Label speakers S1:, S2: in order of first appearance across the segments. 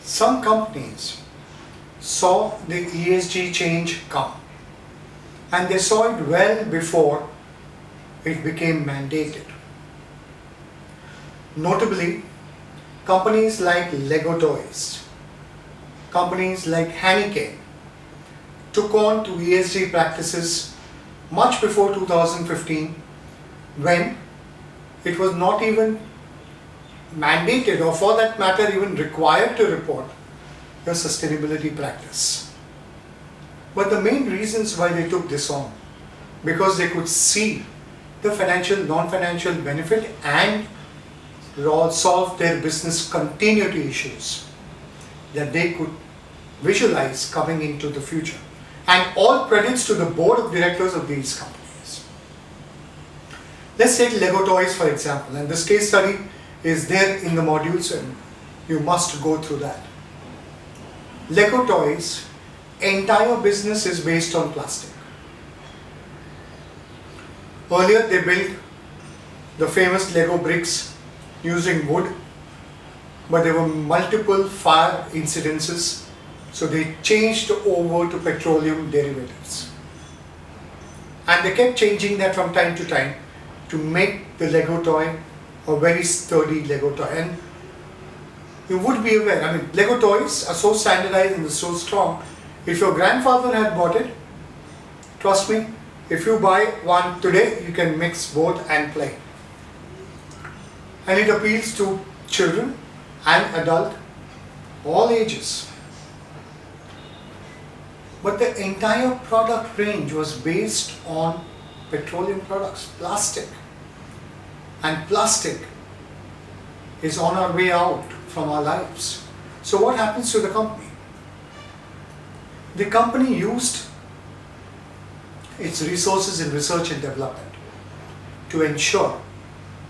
S1: Some companies saw the ESG change come, and they saw it well before it became mandated. Notably, companies like Lego Toys, companies like Heineken took on to ESG practices much before 2015, when it was not even mandated, or for that matter even required, to report your sustainability practice. But the main reasons why they took this on, because they could see the financial, non-financial benefit and solve their business continuity issues that they could visualize coming into the future. And all credits to the board of directors of these companies. Let's take Lego Toys for example, and this case study is there in the modules and you must go through that. Lego Toys' entire business is based on plastic. Earlier they built the famous Lego bricks using wood, but there were multiple fire incidences, so they changed over to petroleum derivatives. And they kept changing that from time to time to make the Lego toy a very sturdy Lego toy. And you would be aware, I mean, Lego toys are so standardized and so strong. If your grandfather had bought it, trust me, if you buy one today, you can mix both and play. And it appeals to children and adult, all ages. But the entire product range was based on petroleum products, plastic. And plastic is on our way out from our lives. So what happens to the company? The company used its resources in research and development to ensure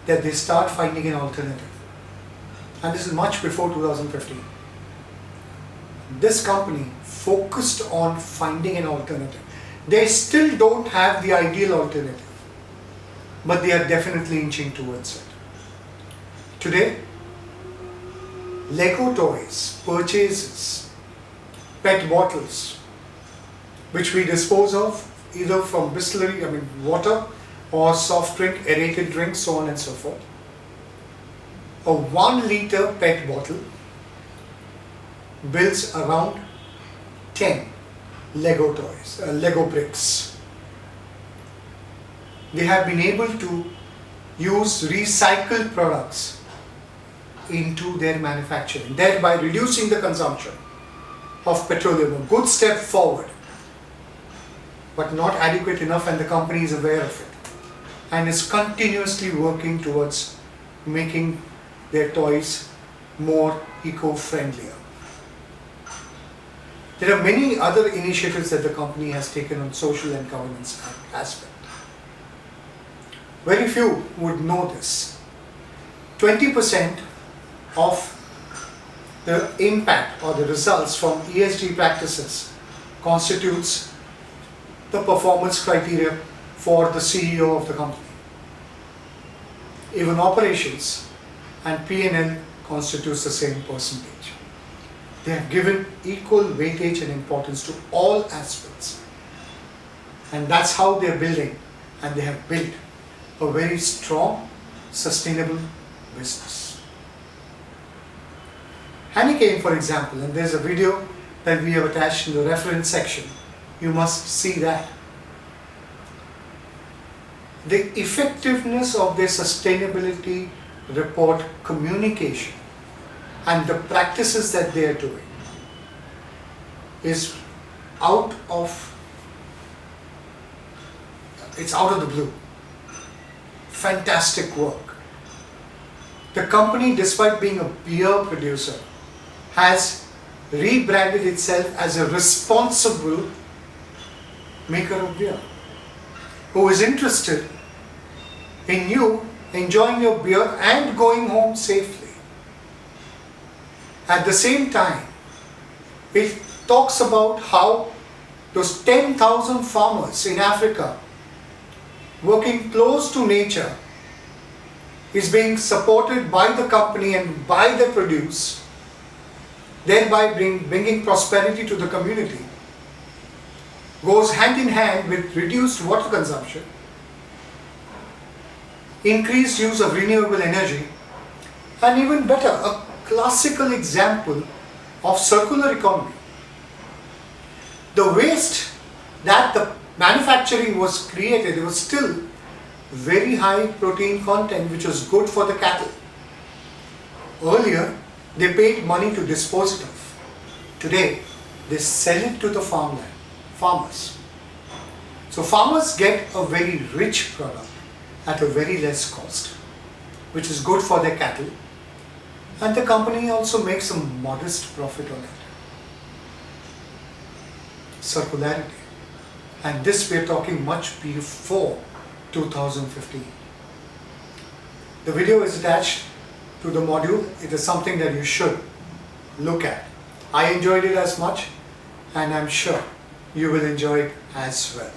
S1: that they start finding an alternative. And this is much before 2015. This company focused on finding an alternative. They still don't have the ideal alternative, but they are definitely inching towards it. Today, Lego Toys purchases PET bottles, which we dispose of either from Bisleri, water, or soft drink, aerated drink, so on and so forth. A 1 liter PET bottle builds around 10 Lego toys, Lego bricks. They have been able to use recycled products into their manufacturing, thereby reducing the consumption of petroleum. A good step forward, but not adequate enough, and the company is aware of it and is continuously working towards making their toys more eco-friendlier. There are many other initiatives that the company has taken on social and governance aspect. Very few would know this. 20% of the impact or the results from ESG practices constitutes the performance criteria for the CEO of the company. Even operations and P&L constitutes the same percentage. They have given equal weightage and importance to all aspects. And that's how they are building, and they have built a very strong, sustainable business. Heineken, for example, and there's a video that we have attached in the reference section. You must see that. The effectiveness of their sustainability report communication and the practices that they are doing is out of the blue. Fantastic work. The company, despite being a beer producer, has rebranded itself as a responsible maker of beer, who is interested in you enjoying your beer and going home safely. At the same time, it talks about how those 10,000 farmers in Africa working close to nature is being supported by the company and by the produce. thereby bringing prosperity to the community, goes hand in hand with reduced water consumption, increased use of renewable energy, and even better, a classical example of circular economy. The waste that the manufacturing was created, it was still very high protein content, which was good for the cattle. Earlier, they paid money to dispose it of. Today, they sell it to the farmers. So farmers get a very rich product at a very less cost, which is good for their cattle, and the company also makes a modest profit on it. Circularity. And this we are talking much before 2015. The video is attached to the module. It is something that you should look at. I enjoyed it as much, and I'm sure you will enjoy it as well.